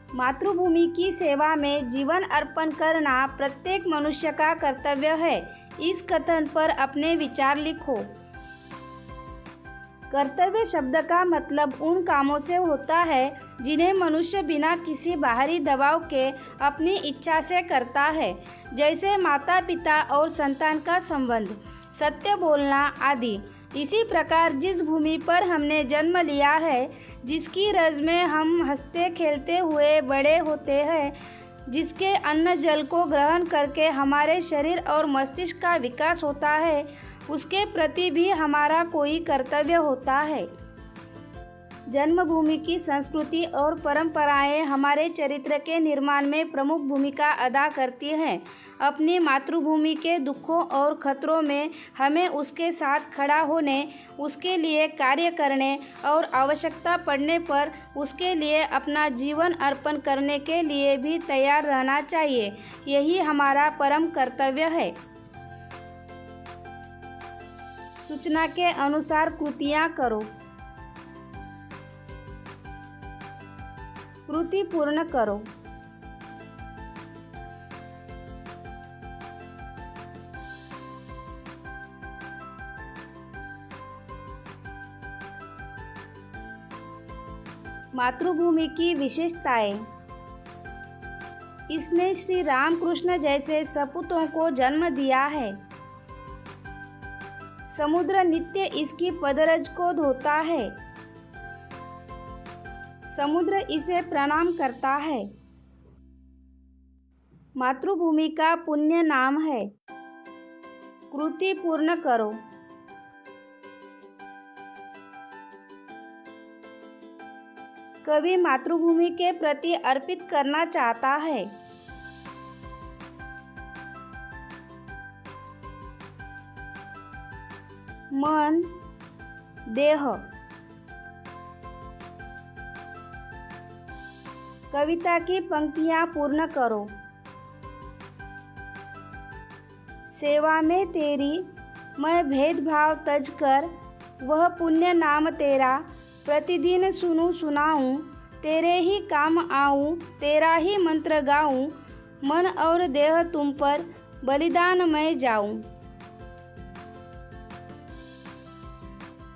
मातृभूमि की सेवा में जीवन अर्पण करना प्रत्येक मनुष्य का कर्तव्य है। इस कथन पर अपने विचार लिखो। कर्तव्य शब्द का मतलब उन कामों से होता है जिन्हें मनुष्य बिना किसी बाहरी दबाव के अपनी इच्छा से करता है, जैसे माता पिता और संतान का संबंध, सत्य बोलना आदि। इसी प्रकार जिस भूमि पर हमने जन्म लिया है, जिसकी रज में हम हंसते खेलते हुए बड़े होते हैं, जिसके अन्न जल को ग्रहण करके हमारे शरीर और मस्तिष्क का विकास होता है, उसके प्रति भी हमारा कोई कर्तव्य होता है। जन्मभूमि की संस्कृति और परंपराएं हमारे चरित्र के निर्माण में प्रमुख भूमिका अदा करती हैं। अपनी मातृभूमि के दुखों और खतरों में हमें उसके साथ खड़ा होने, उसके लिए कार्य करने और आवश्यकता पड़ने पर उसके लिए अपना जीवन अर्पण करने के लिए भी तैयार रहना चाहिए। यही हमारा परम कर्तव्य है। सूचना के अनुसार कृतियाँ करो। कृति पूर्ण करो। मातृभूमि की विशेषताएं। इसने श्री रामकृष्ण जैसे सपूतों को जन्म दिया है। समुद्र नित्य इसकी पदरज को धोता है। समुद्र इसे प्रणाम करता है। मातृभूमि का पुण्य नाम है। कृति पूर्ण करो। कवि मातृभूमि के प्रति अर्पित करना चाहता है। मन, देह। कविता की पंक्तियाँ पूर्ण करो। सेवा में तेरी मैं भेदभाव तज कर, वह पुण्य नाम तेरा प्रतिदिन सुनूं सुनाऊं, तेरे ही काम आऊं, तेरा ही मंत्र गाऊं, मन और देह तुम पर बलिदान मैं जाऊं।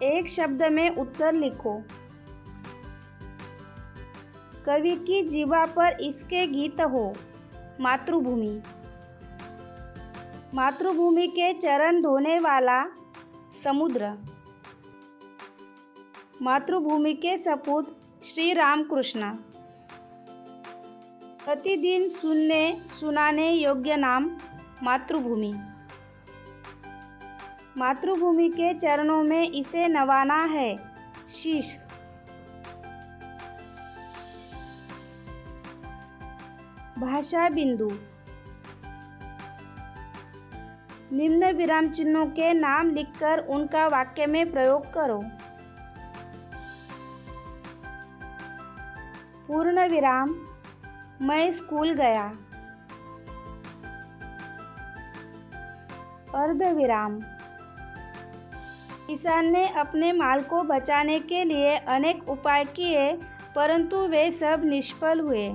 एक शब्द में उत्तर लिखो। कवि की जीवा पर इसके गीत हो। मातृभूमि। मातृभूमि के चरण धोने वाला समुद्र। मातृभूमि के सपूत श्री रामकृष्ण। प्रतिदिन सुनने सुनाने योग्य नाम मातृभूमि। मातृभूमि के चरणों में इसे नवाना है। शीश। भाषा बिंदु। निम्न विराम चिन्हों के नाम लिखकर उनका वाक्य में प्रयोग करो। पूर्ण विराम। मैं स्कूल गया। अर्ध विराम। किसान ने अपने माल को बचाने के लिए अनेक उपाय किए, परंतु वे सब निष्फल हुए।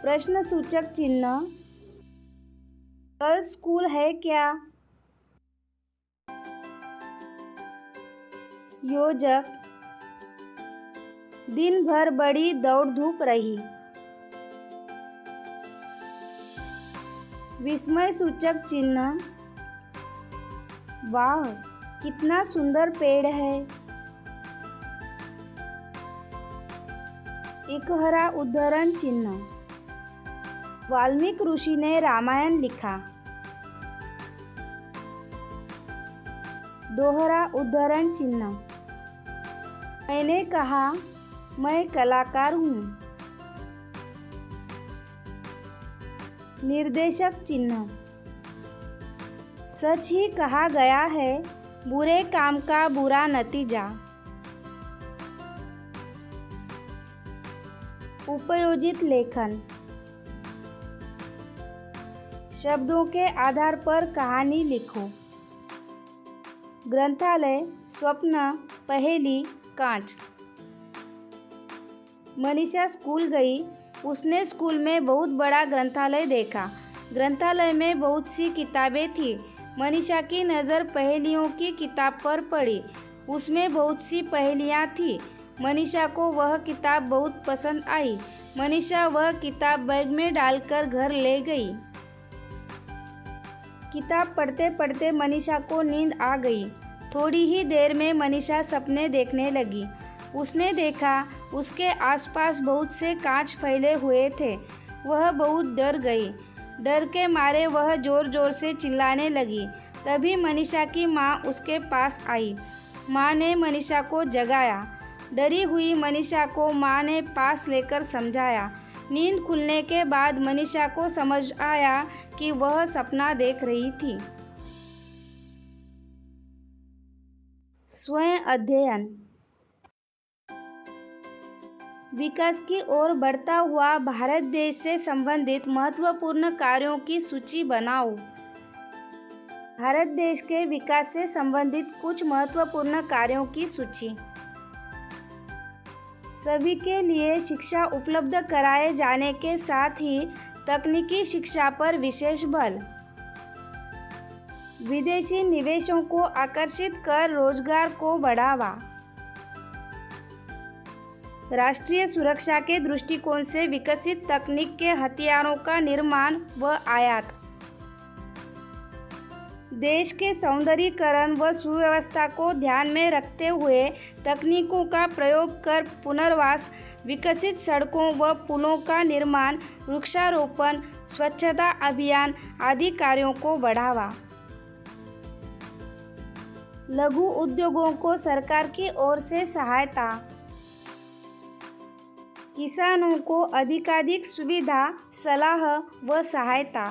प्रश्नसूचक चिन्ह। कल स्कूल है क्या? योजक। दिन भर बड़ी दौड़ धूप रही। विस्मय सूचक चिन्ह। वाह, कितना सुंदर पेड़ है। इकहरा उद्धरण चिन्ह। वाल्मीकि ऋषि ने रामायण लिखा। दोहरा उद्धरण चिन्ह। मैंने कहा मैं कलाकार हूँ। निर्देशक चिन्ह। सच ही कहा गया है, बुरे काम का बुरा नतीजा। उपयोजित लेखन। शब्दों के आधार पर कहानी लिखो। ग्रंथालय, स्वप्न, पहेली, कांच। मनीषा स्कूल गई। उसने स्कूल में बहुत बड़ा ग्रंथालय देखा। ग्रंथालय में बहुत सी किताबें थी। मनीषा की नज़र पहेलियों की किताब पर पड़ी। उसमें बहुत सी पहेलियाँ थीं। मनीषा को वह किताब बहुत पसंद आई। मनीषा वह किताब बैग में डालकर घर ले गई। किताब पढ़ते पढ़ते मनीषा को नींद आ गई। थोड़ी ही देर में मनीषा सपने देखने लगी। उसने देखा उसके आसपास बहुत से कांच फैले हुए थे। वह बहुत डर गई। डर के मारे वह ज़ोर ज़ोर से चिल्लाने लगी। तभी मनीषा की माँ उसके पास आई। माँ ने मनीषा को जगाया। डरी हुई मनीषा को माँ ने पास लेकर समझाया। नींद खुलने के बाद मनीषा को समझ आया कि वह सपना देख रही थी। स्वयं अध्ययन। विकास की ओर बढ़ता हुआ भारत देश से संबंधित महत्वपूर्ण कार्यों की सूची बनाओ। भारत देश के विकास से संबंधित कुछ महत्वपूर्ण कार्यों की सूची। सभी के लिए शिक्षा उपलब्ध कराए जाने के साथ ही तकनीकी शिक्षा पर विशेष बल। विदेशी निवेशों को आकर्षित कर रोजगार को बढ़ावा। राष्ट्रीय सुरक्षा के दृष्टिकोण से विकसित तकनीक के हथियारों का निर्माण व आयात। देश के सौंदर्यीकरण व सुव्यवस्था को ध्यान में रखते हुए तकनीकों का प्रयोग कर पुनर्वास, विकसित सड़कों व पुलों का निर्माण, वृक्षारोपण, स्वच्छता अभियान आदि कार्यों को बढ़ावा। लघु उद्योगों को सरकार की ओर से सहायता। किसानों को अधिकाधिक सुविधा, सलाह व सहायता।